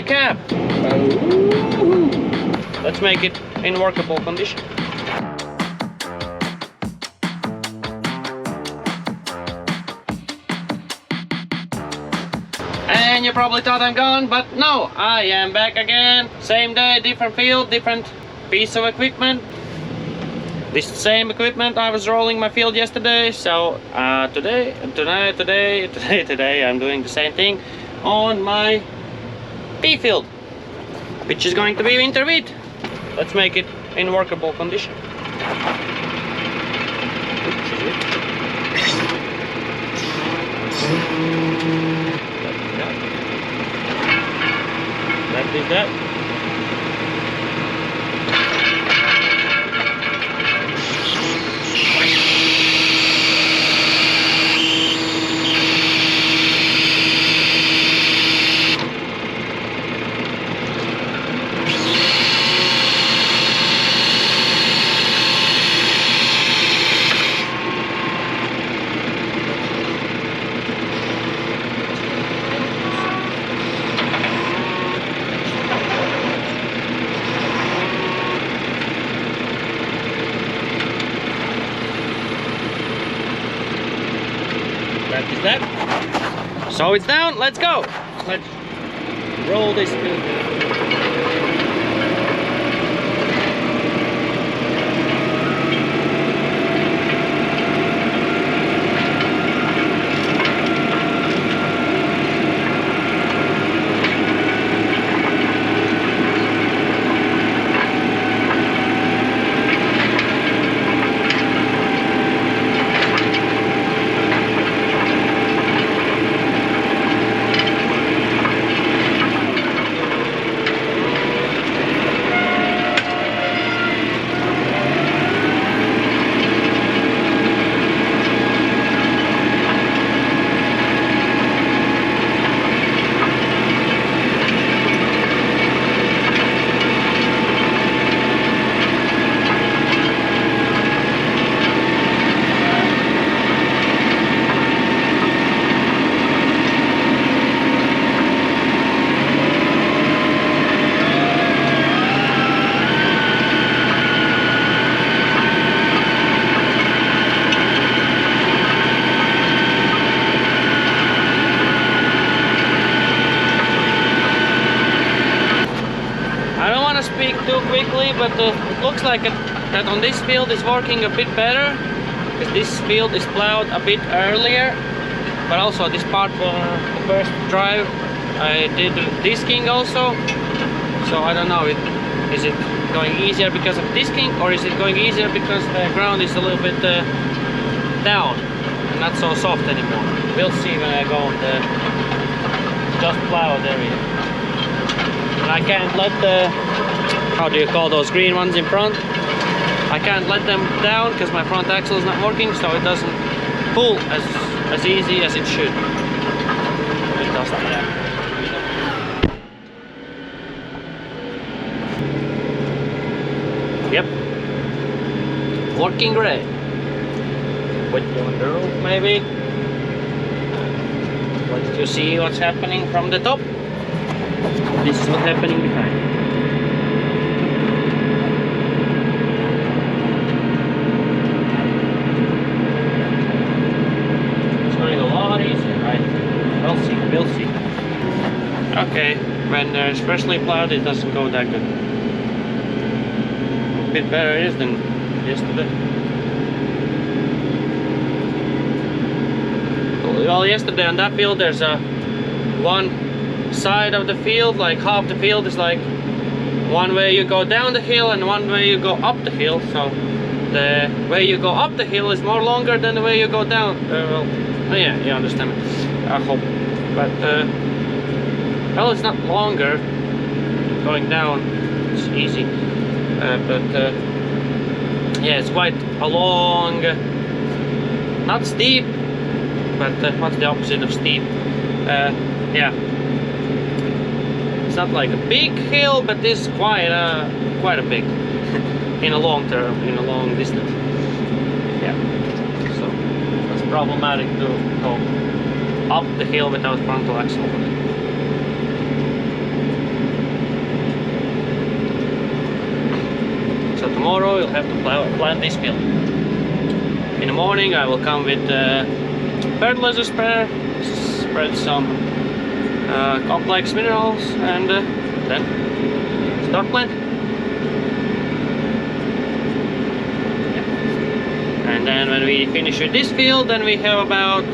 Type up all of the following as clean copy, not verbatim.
the cab. Let's make it in workable condition. And you probably thought I'm gone, but no, I am back again. Same day, different field, different piece of equipment. This same equipment I was rolling my field yesterday, so today I'm doing the same thing on my pea field, which is going to be winter wheat. Let's make it in workable condition. That is that. That is that. So it's down, let's go. Let's roll this field down. Speak too quickly, but it looks like that on this field is working a bit better, because this field is plowed a bit earlier, but also this part for the first drive I did disking also, so I don't know, is it going easier because of disking, or is it going easier because the ground is a little bit down and not so soft anymore. We'll see when I go on the just plowed area. And I can't let the, how do you call those green ones in front? I can't let them down because my front axle is not working, so it doesn't pull as easy as it should. It does that. Yep. Working great. Put you on the roof maybe. Let you see what's happening from the top. This is what's happening behind. We'll see. Okay, when it's freshly plowed, it doesn't go that good. A bit better it is than yesterday. Well, yesterday on that field, there's one side of the field, like half the field is like one way you go down the hill and one way you go up the hill. So the way you go up the hill is more longer than the way you go down. Well, yeah, you understand me. I hope. But well, it's not longer going down, it's easy, but yeah, it's quite a long, not steep, but what's the opposite of steep? Yeah, it's not like a big hill, but it's quite a big in a long term, in a long distance. Yeah, so that's problematic to go up the hill without frontal axle. we'll have to plant this field. In the morning I will come with fertilizer sprayer, spread some complex minerals, and then start planting. And then when we finish with this field, then we have about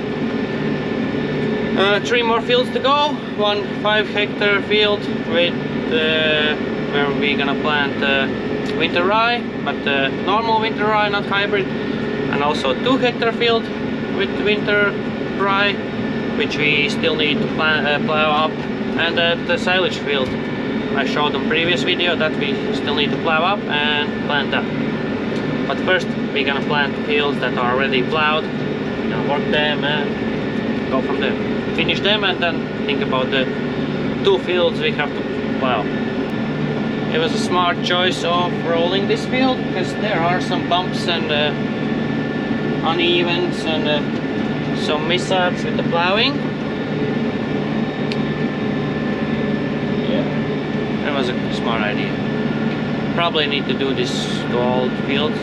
3 more fields to go. One 5-hectare field with where we're gonna plant winter rye, but normal winter rye, not hybrid, and also 2-hectare field with winter rye, which we still need to plow up, and the silage field I showed in previous video that we still need to plow up and plant that. But first we're gonna plant fields that are already plowed, work them and go from there. Finish them and then think about the 2 fields we have to plow. It was a smart choice of rolling this field because there are some bumps and unevens and some mishaps with the plowing. Yeah, that was a smart idea. Probably need to do this to all fields.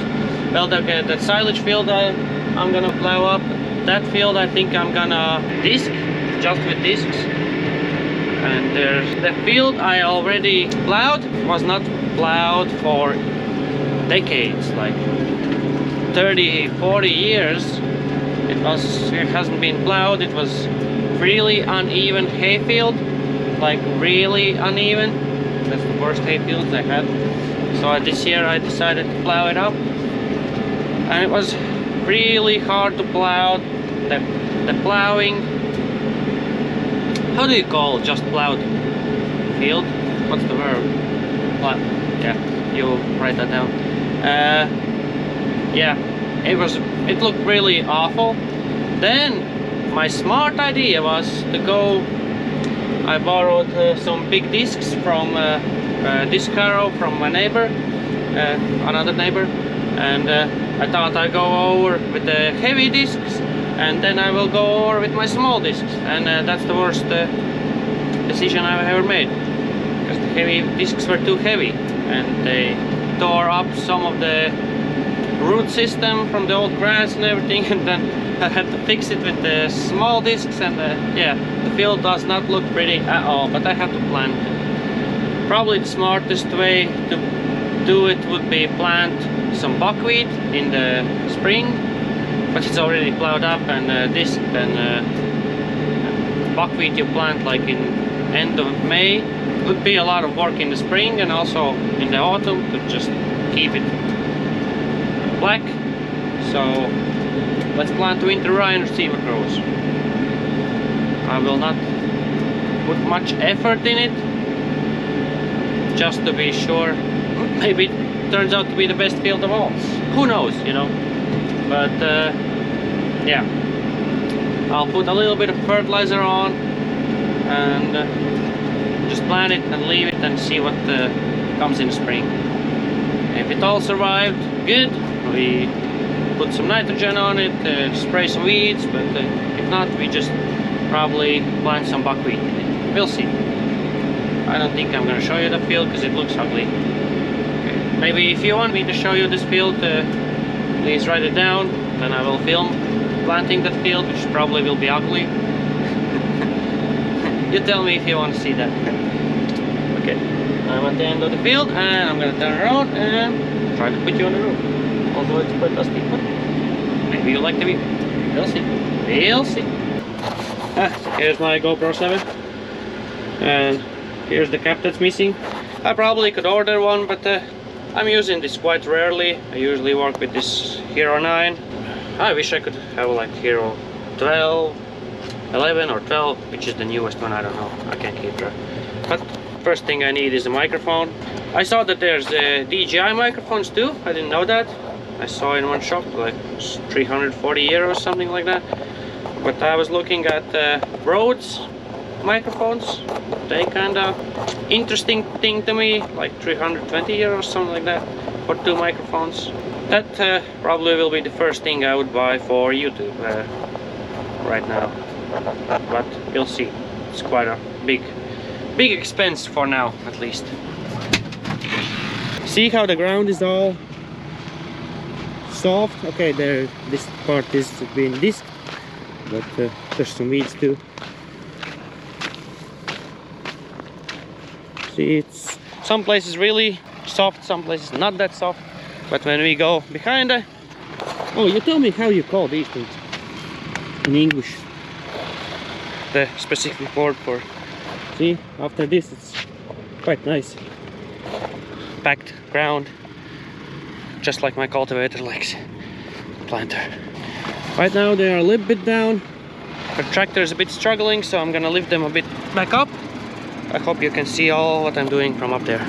Well, that silage field I'm gonna plow up. That field I think I'm gonna disc, just with discs. And there's the field I already plowed, was not plowed for decades, like 30-40 years. It hasn't been plowed. It was really uneven hay field, like really uneven. That's the worst hay fields I had. So this year I decided to plow it up, and it was really hard to plow. The plowing, how do you call just plowed field? What's the verb? Yeah, you write that down. Yeah, it looked really awful. Then my smart idea was to go, I borrowed some big discs from disc harrow from my neighbor, another neighbor, and I thought I'd go over with the heavy discs, and then I will go over with my small discs, and that's the worst decision I've ever made, because the heavy discs were too heavy and they tore up some of the root system from the old grass and everything, and then I had to fix it with the small discs, and yeah, the field does not look pretty at all, but I have to plant it. Probably the smartest way to do it would be plant some buckwheat in the spring, but it's already plowed up and disc, and buckwheat you plant like in end of May. It would be a lot of work in the spring and also in the autumn to just keep it black. So let's plant winter rye and see what grows. I will not put much effort in it, just to be sure. Maybe it turns out to be the best field of all. Who knows, you know? But yeah, I'll put a little bit of fertilizer on and just plant it and leave it and see what comes in the spring. If it all survived, good. We put some nitrogen on it, spray some weeds, but if not, we just probably plant some buckwheat in it. We'll see. I don't think I'm gonna show you the field because it looks ugly. Okay. Maybe if you want me to show you this field, please write it down, then I will film planting that field, which probably will be ugly. You tell me if you want to see that. Okay, I'm at the end of the field and I'm gonna turn around and try to put you on the roof. Although it's quite dusty, but maybe you like the view. We'll see. We'll see. Here's my GoPro 7. And here's the cap that's missing. I probably could order one, but I'm using this quite rarely. I usually work with this Hero 9. I wish I could have like Hero 12, 11 or 12, which is the newest one, I don't know. I can't keep track. But first thing I need is a microphone. I saw that there's DJI microphones too. I didn't know that. I saw in one shop like 340 euros, something like that. But I was looking at Rhodes microphones. They kind of interesting thing to me, like 320 euros, something like that, for 2 microphones. That probably will be the first thing I would buy for YouTube right now. But you'll see. It's quite a big expense for now, at least. See how the ground is all soft. Okay, this part is being disked, but there's some weeds too. See, it's some places really soft, some places not that soft. But when we go behind the... Oh, you tell me how you call these things in English. The specific word for... See, after this it's quite nice. Packed ground. Just like my cultivator likes. Planter. Right now they are a little bit down. The tractor is a bit struggling, so I'm gonna lift them a bit back up. I hope you can see all what I'm doing from up there.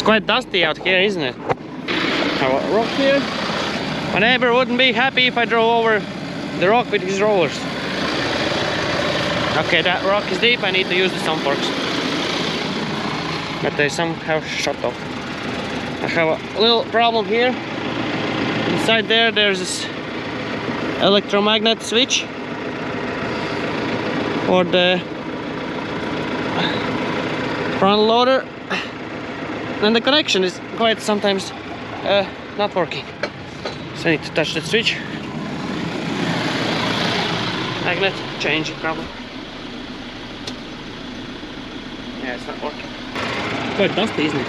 Quite dusty out here, isn't it? A rock here. My neighbor wouldn't be happy if I drove over the rock with his rollers. Okay, that rock is deep. I need to use the stump forks, but they somehow shut off. I have a little problem here. Inside there's this electromagnet switch for the front loader. And the connection is quite sometimes not working. So I need to touch that switch. Magnet, change it probably. Yeah, it's not working. Quite dusty, isn't it?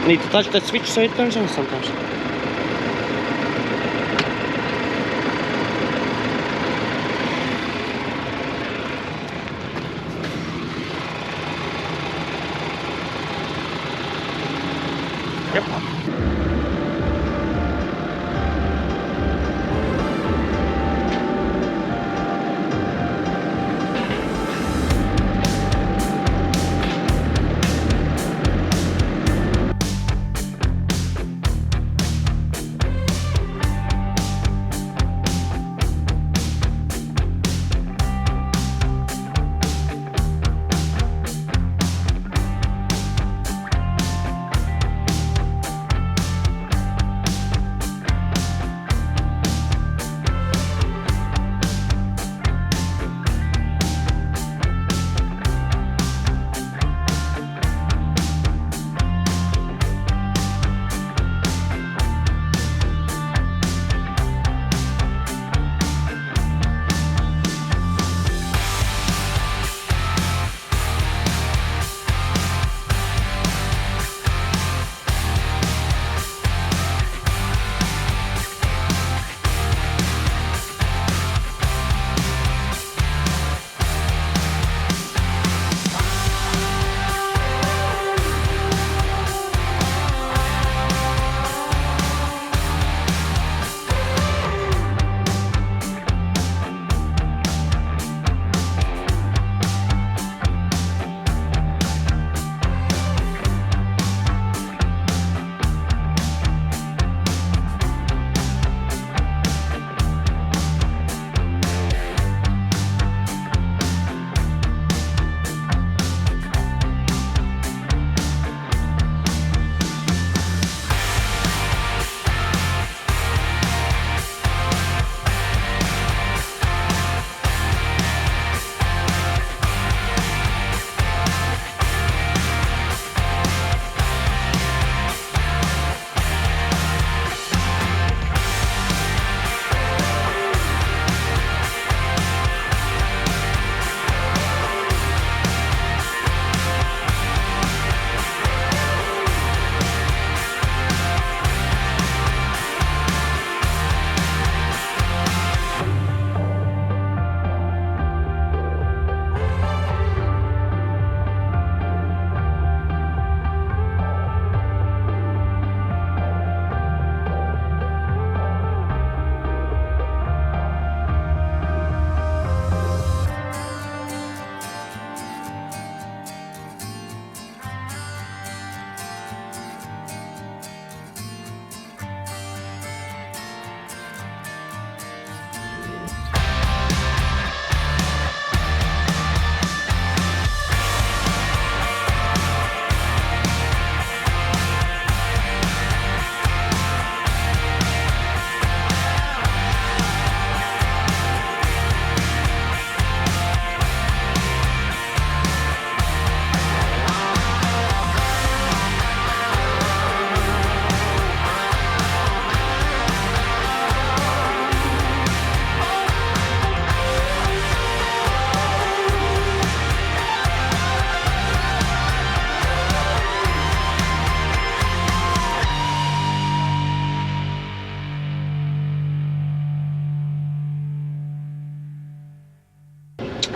I need to touch that switch so it turns on sometimes. Yep.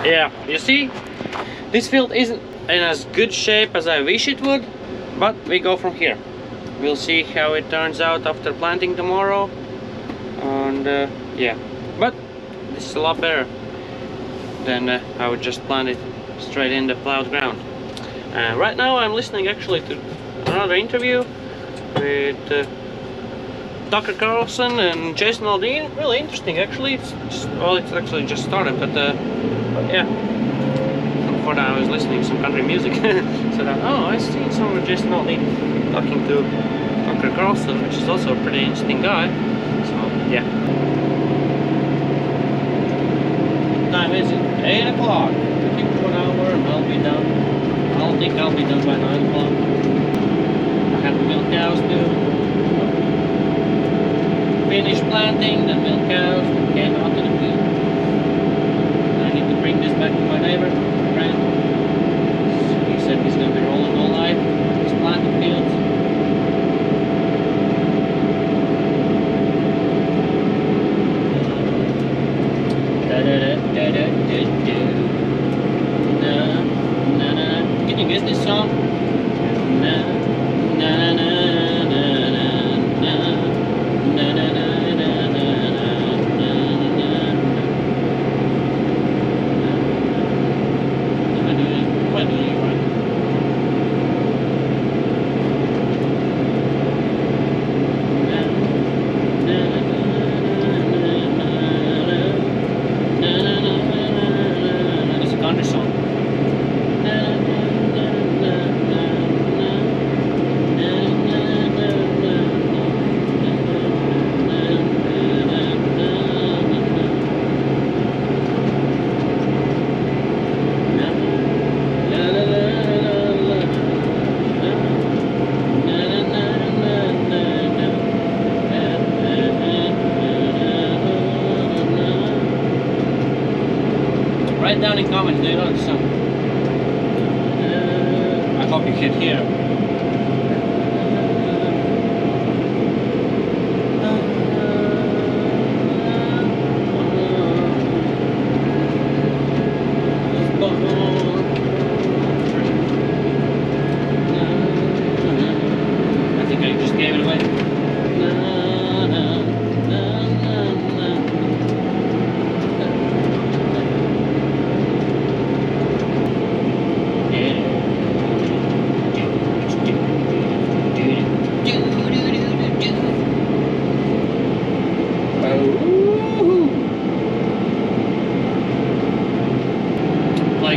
yeah, you see, this field isn't in as good shape as I wish it would, but we go from here. We'll see how it turns out after planting tomorrow, and yeah, but this is a lot better than I would just plant it straight in the plowed ground. Right now I'm listening actually to another interview with Tucker Carlson and Jason Aldean. Really interesting actually. It's actually just started, but yeah. Before that I was listening to some country music. So that, oh, I see some of Jason Aldean talking to Tucker Carlson, which is also a pretty interesting guy. So yeah. What time is it? 8 o'clock. I think 1 hour and I'll be done. I think I'll be done by 9 o'clock. I have to milk cows too. Finished planting, then milk cows, then came out to the field. I need to bring this back to my neighbor, friend. He said he's going to be rolling all night. He's planting fields. Can you guess this song? It's a country song. Write down in comments, do you know the song? I hope you can hear. I think I just gave it away.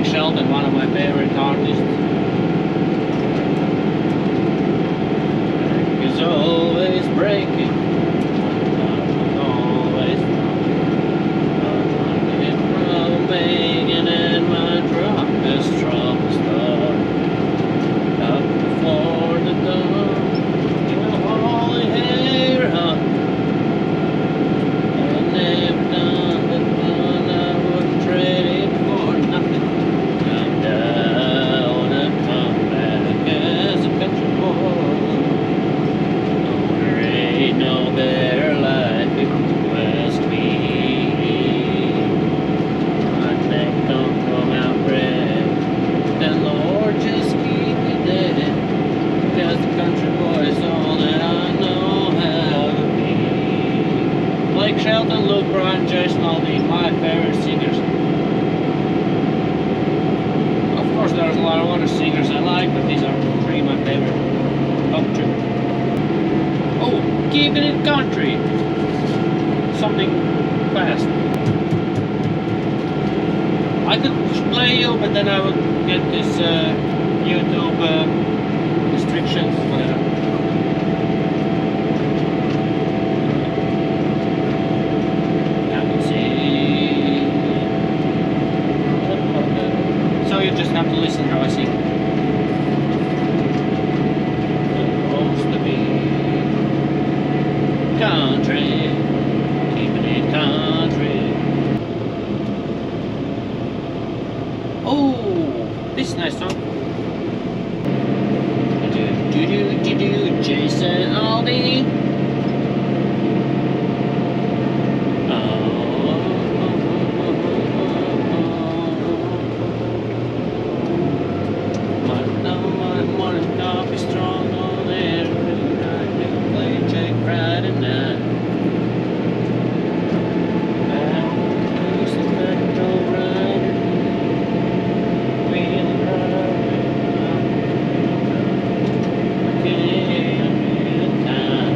Sheldon, one of my favorite artists. Is always breaking, always from making it. My truck is trouble start up before the dawn. You only hair up and never done the fun. I would trade it for nothing. No better life if you ask me. My neck don't come out red, then Lord just keep me dead. Because the country boy is all that I know how to be. Blake Shelton, Luke Bryan, Jason Aldean, my favorite singers. Of course there's a lot of other singers I like, but these are three my favorite. Top two. Oh, keeping it country. Something fast. I could play you, but then I would get this YouTube restrictions, whatever. Now we see. So you just have to listen how I sing. Supposed to be country, keeping it country. Oh, this is a nice song. Jason Aldean. be strong on every night. We play Jack Friday night. Music that go right. We'll run. Okay, time.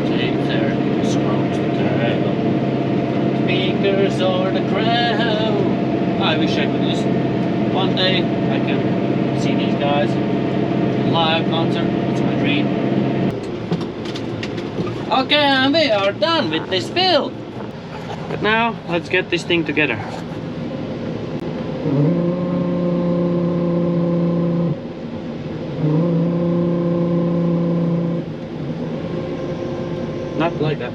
Take their scrubs the trail. Speakers or the crowd. I wish I could listen. One day I can see these guys live concert. It's my dream. Okay, and we are done with this build. But now let's get this thing together. Not like that.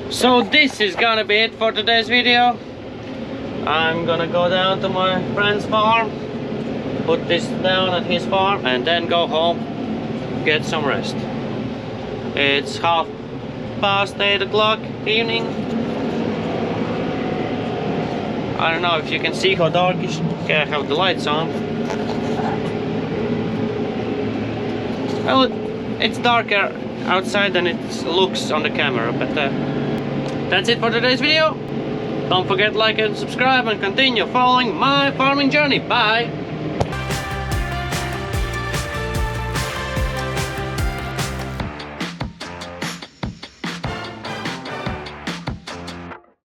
So this is gonna be it for today's video. I'm gonna go down to my friend's farm, put this down at his farm, and then go home, get some rest. It's 8:30 evening. I don't know if you can see how darkish. Okay, I have the lights on. Well, it's darker outside than it looks on the camera, but that's it for today's video. Don't forget to like and subscribe and continue following my farming journey. Bye!